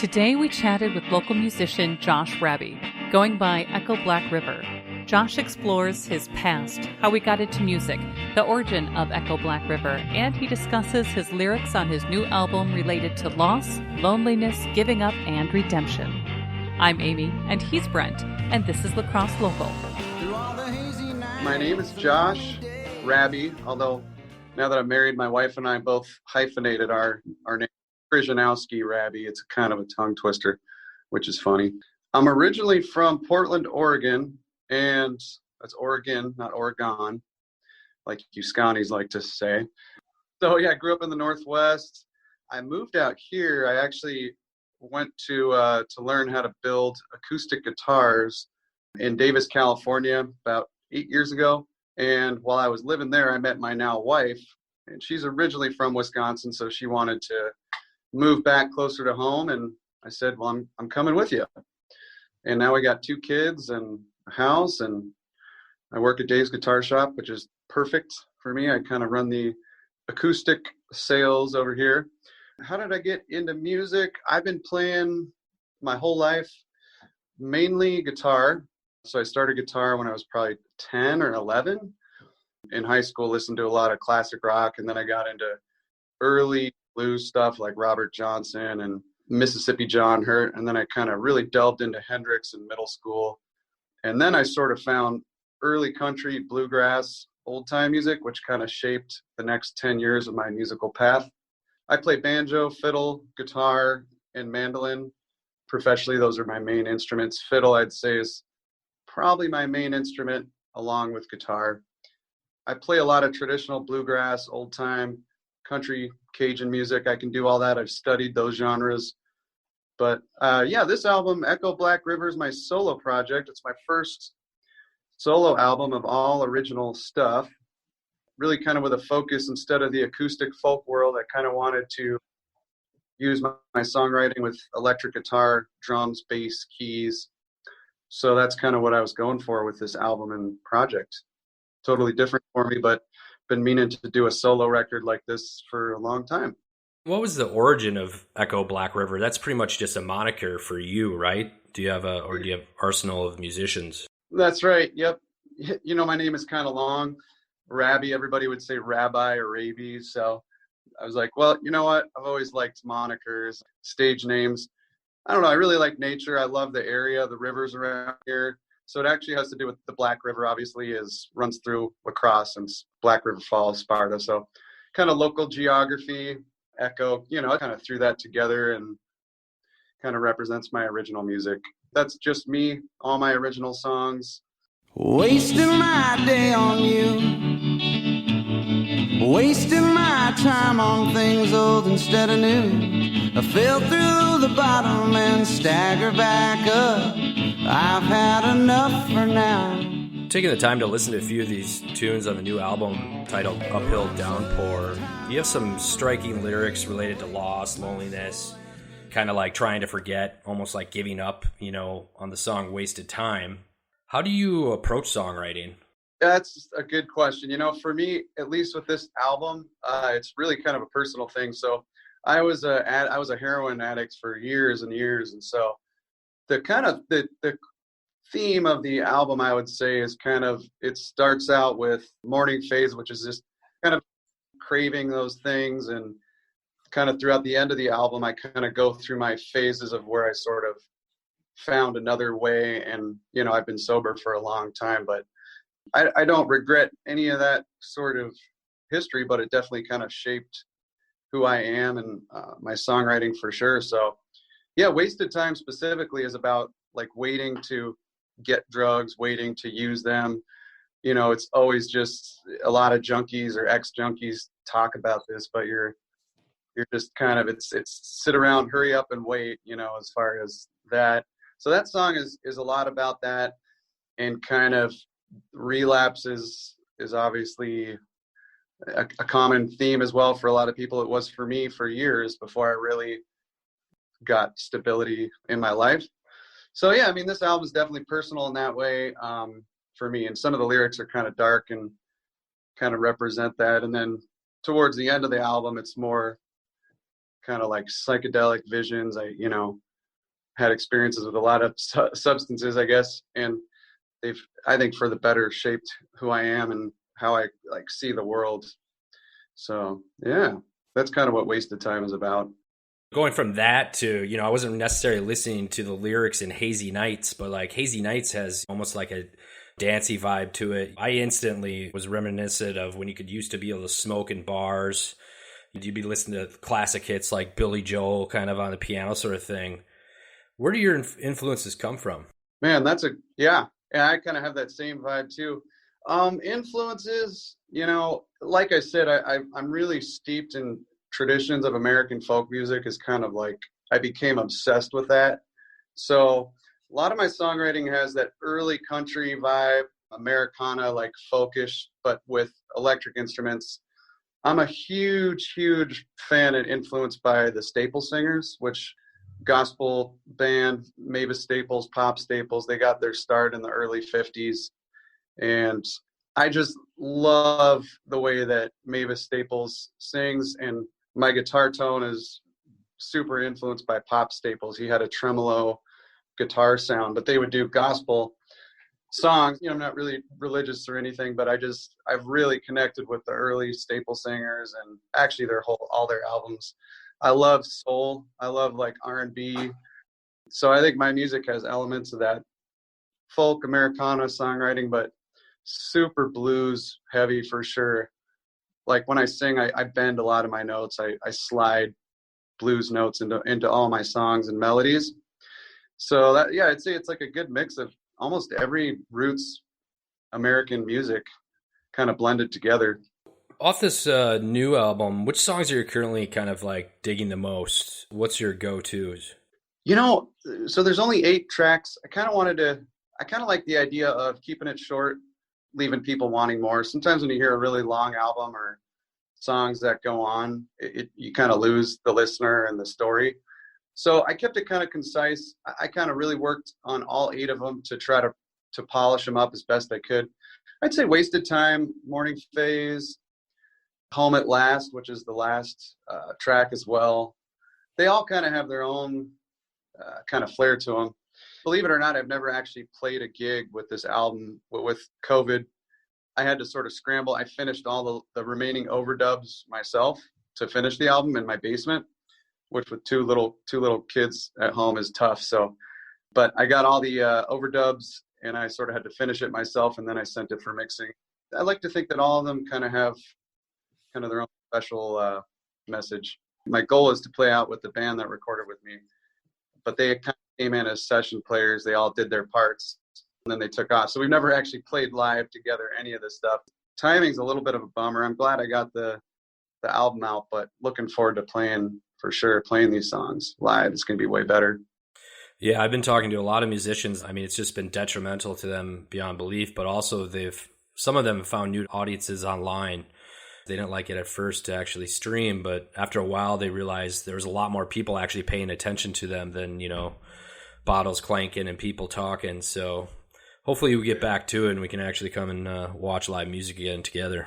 Today we chatted with local musician Josh Rabie, going by Echo Black River. Josh explores his past, how he got into music, the origin of Echo Black River, and he discusses his lyrics on his new album related to loss, loneliness, giving up, and redemption. I'm Amy, and he's Brent, and this is La Crosse Local. My name is Josh Rabie, although now that I'm married, my wife and I both hyphenated our name, Krzyzanowski Rabie. It's kind of a tongue twister, which is funny. I'm originally from Portland, Oregon, and that's Oregon, not Oregon, like you Scotties like to say. So yeah, I grew up in the Northwest. I moved out here. I actually went to learn how to build acoustic guitars in Davis, California, about 8 years ago. And while I was living there, I met my now wife, and she's originally from Wisconsin, so she wanted to move back closer to home. And I said, well, I'm coming with you. And now we got 2 kids and a house, and I work at Dave's Guitar Shop, which is perfect for me. I kind of run the acoustic sales over here. How did I get into music? I've been playing my whole life, mainly guitar. So I started guitar when I was probably 10 or 11. In high school, listened to a lot of classic rock, and then I got into early blues stuff like Robert Johnson and Mississippi John Hurt, and then I kind of really delved into Hendrix in middle school. And then I sort of found early country, bluegrass, old-time music, which kind of shaped the next 10 years of my musical path. I play banjo, fiddle, guitar, and mandolin. Professionally, those are my main instruments. Fiddle, I'd say, is probably my main instrument along with guitar. I play a lot of traditional bluegrass, old time, country, Cajun music. I can do all that. I've studied those genres. But yeah, this album, Echo Black River, is my solo project. It's my first solo album of all original stuff. Really kind of with a focus, instead of the acoustic folk world, I kind of wanted to use my songwriting with electric guitar, drums, bass, keys. So that's kind of what I was going for with this album and project. Totally different for me, but been meaning to do a solo record like this for a long time. What was the origin of Echo Black River? That's pretty much just a moniker for you, right? Do you have arsenal of musicians? That's right. Yep. You know, my name is kind of long. Rabie, everybody would say Rabbi or Rabie. So I was like, well, you know what? I've always liked monikers, stage names. I don't know. I really like nature. I love the area, the rivers around here. So it actually has to do with the Black River, obviously, runs through La Crosse and Black River Falls, Sparta. So kind of local geography, echo, I kind of threw that together and kind of represents my original music. That's just me, all my original songs. Wasting my day on you, wasting my time on things old instead of new. I fell through the bottom and stagger back up. I've had enough for now. Taking the time to listen to a few of these tunes on the new album titled Uphill Downpour, you have some striking lyrics related to loss, loneliness, kind of like trying to forget, almost like giving up, on the song Wasted Time. How do you approach songwriting? That's a good question. For me, at least with this album, it's really kind of a personal thing. So I was a heroin addict for years and years, and so the theme of the album, I would say, is it starts out with morning phase, which is just kind of craving those things, and kind of throughout the end of the album, I kind of go through my phases of where I sort of found another way. And I've been sober for a long time, but I don't regret any of that sort of history, but it definitely kind of shaped who I am and my songwriting for sure. So yeah, Wasted Time specifically is about like waiting to get drugs, waiting to use them. It's always just a lot of junkies or ex-junkies talk about this, but you're just kind of, it's sit around, hurry up and wait, as far as that. So that song is a lot about that, and kind of relapses is obviously a common theme as well for a lot of people. It was for me for years before I really got stability in my life. So yeah, I mean, this album is definitely personal in that way for me, and some of the lyrics are kind of dark and kind of represent that. And then towards the end of the album, it's more kind of like psychedelic visions. had experiences with a lot of substances, I guess, and they've, I think, for the better shaped who I am and how I like see the world. So yeah, that's kind of what Wasted Time is about. Going from that to, I wasn't necessarily listening to the lyrics in Hazy Nights, but like Hazy Nights has almost like a dancey vibe to it. I instantly was reminiscent of when you could used to be able to smoke in bars. You'd be listening to classic hits like Billy Joel kind of on the piano sort of thing. Where do your influences come from? Man, yeah, I kind of have that same vibe too. Influences, like I said, I'm really steeped in traditions of American folk music. Is kind of like I became obsessed with that. So a lot of my songwriting has that early country vibe, Americana, like folkish, but with electric instruments. I'm a huge, huge fan and influenced by the Staple Singers, which gospel band, Mavis Staples, Pop Staples. They got their start in the early 50s. And I just love the way that Mavis Staples sings. And my guitar tone is super influenced by Pop Staples. He had a tremolo guitar sound, but they would do gospel songs. I'm not really religious or anything, but I've really connected with the early Staple Singers and actually all their albums. I love soul. I love like R&B. So I think my music has elements of that folk Americana songwriting, but super blues heavy for sure. Like when I sing, I bend a lot of my notes. I slide blues notes into all my songs and melodies. So that, yeah, I'd say it's like a good mix of almost every roots American music kind of blended together. Off this new album, which songs are you currently kind of like digging the most? What's your go-tos? So there's only 8 tracks. I kind of like the idea of keeping it short, leaving people wanting more. Sometimes when you hear a really long album or songs that go on, you kind of lose the listener and the story. So I kept it kind of concise. I kind of really worked on all 8 of them to try to polish them up as best I could. I'd say Wasted Time, Morning Phase, Home at Last, which is the last track as well. They all kind of have their own kind of flair to them. Believe it or not, I've never actually played a gig with this album. With COVID, I had to sort of scramble. I finished all the remaining overdubs myself to finish the album in my basement, which with two little kids at home is tough. So, but I got all the overdubs and I sort of had to finish it myself, and then I sent it for mixing. I like to think that all of them kind of have kind of their own special message. My goal is to play out with the band that recorded with me, but they kind of came in as session players. They all did their parts and then they took off. So we've never actually played live together, any of this stuff. Timing's a little bit of a bummer. I'm glad I got the album out, but looking forward to playing these songs live. It's going to be way better. Yeah, I've been talking to a lot of musicians. I mean, it's just been detrimental to them beyond belief, but also some of them have found new audiences online. They didn't like it at first to actually stream, but after a while they realized there was a lot more people actually paying attention to them than, bottles clanking and people talking. So hopefully we get back to it and we can actually come and watch live music again together.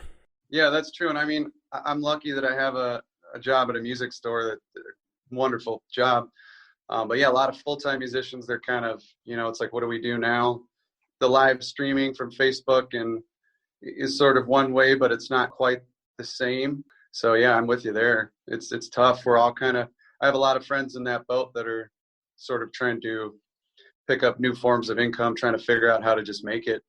Yeah, that's true. And I mean, I'm lucky that I have a job at a music store. Wonderful job. But yeah, a lot of full-time musicians, they're kind of, it's like, what do we do now? The live streaming from Facebook and is sort of one way, but it's not quite the same. So yeah, I'm with you there. It's tough. We're all I have a lot of friends in that boat that are sort of trying to pick up new forms of income, trying to figure out how to just make it.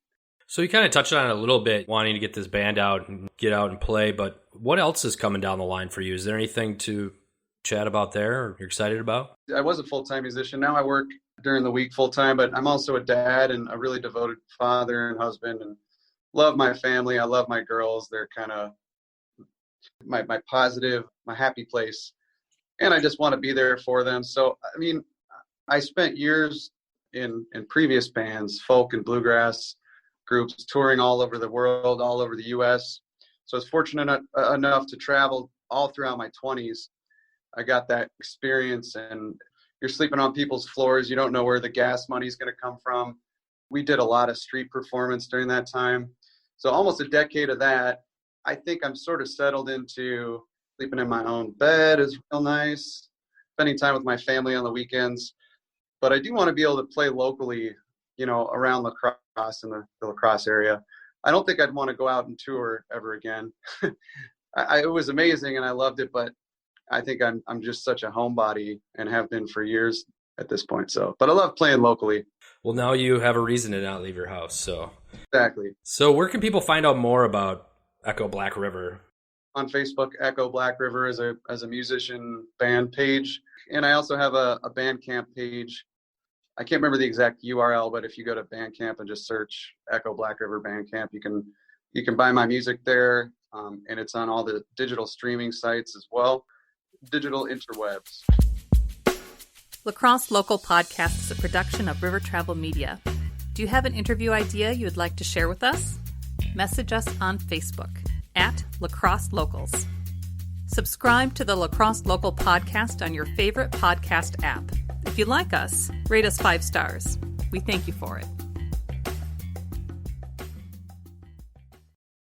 So you kind of touched on it a little bit, wanting to get this band out and get out and play, but what else is coming down the line for you? Is there anything to chat about there or you're excited about? I was a full-time musician. Now I work during the week full-time, but I'm also a dad and a really devoted father and husband, and love my family. I love my girls. They're kind of my positive, my happy place. And I just want to be there for them. So, I mean, I spent years in previous bands, folk and bluegrass groups, touring all over the world, all over the U.S. So I was fortunate enough to travel all throughout my 20s. I got that experience, and you're sleeping on people's floors. You don't know where the gas money is going to come from. We did a lot of street performance during that time. So almost a decade of that. I think I'm sort of settled into sleeping in my own bed is real nice. Spending time with my family on the weekends. but I do want to be able to play locally, around La Crosse in the La Crosse area. I don't think I'd want to go out and tour ever again. It was amazing and I loved it, but I think I'm just such a homebody and have been for years at this point. So, but I love playing locally. Well, now you have a reason to not leave your house. So exactly. So where can people find out more about Echo Black River? On Facebook, Echo Black River as a musician band page. And I also have a Bandcamp page. I can't remember the exact URL, but if you go to Bandcamp and just search Echo Black River Bandcamp, you can buy my music there. And it's on all the digital streaming sites as well. Digital interwebs. La Crosse Local Podcast is a production of River Travel Media. Do you have an interview idea you would like to share with us? Message us on Facebook at La Crosse Locals. Subscribe to the La Crosse Local Podcast on your favorite podcast app. If you like us, rate us 5 stars. We thank you for it.